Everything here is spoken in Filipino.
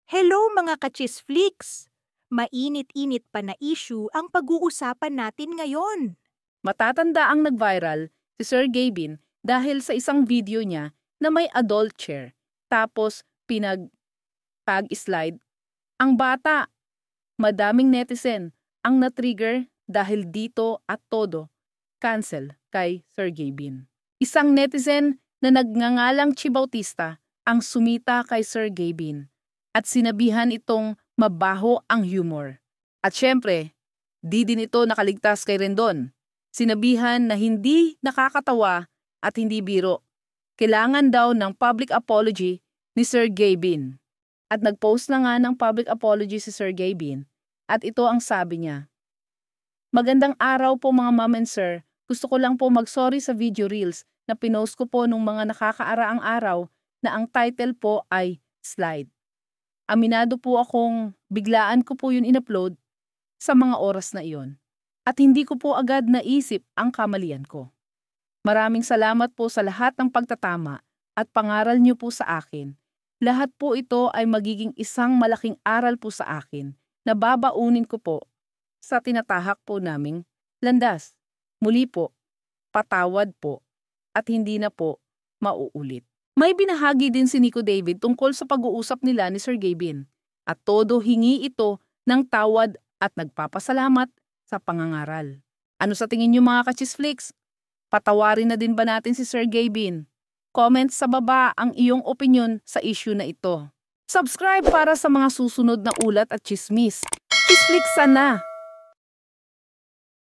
Hello mga ka-chisflix! Mainit-init pa na issue ang pag-uusapan natin ngayon. Matatanda ang nag-viral si Sir Gavin dahil sa isang video niya na may adult chair. Tapos pag-slide ang bata. Madaming netizen ang na-trigger dahil dito at todo cancel kay Sir Gavin. Isang netizen na nagngangalang Chi Bautista ang sumita kay Sir Gavin at sinabihan itong mabaho ang humor. At syempre, di din ito nakaligtas kay Rendon. Sinabihan na hindi nakakatawa at hindi biro. Kailangan daw ng public apology ni Sir Gavin. At nag-post na nga ng public apology si Sir Gavin at ito ang sabi niya. Magandang araw po mga ma'am and sir. Gusto ko lang po mag-sorry sa video reels na pinost ko po nung mga nakakaaraang araw na ang title po ay Slide. Aminado po akong biglaan ko po yun in-upload sa mga oras na iyon at hindi ko po agad naisip ang kamalian ko. Maraming salamat po sa lahat ng pagtatama at pangaral niyo po sa akin. Lahat po ito ay magiging isang malaking aral po sa akin na babaunin ko po sa tinatahak po naming landas. Muli po, patawad po at hindi na po mauulit. May binahagi din si Nico David tungkol sa pag-uusap nila ni Sir Gavin at todo hingi ito ng tawad at nagpapasalamat sa pangangaral. Ano sa tingin niyo mga ka-chisflix? Patawarin na din ba natin si Sir Gavin? Comment sa baba ang iyong opinion sa issue na ito. Subscribe para sa mga susunod na ulat at chismis. Chisflix sana!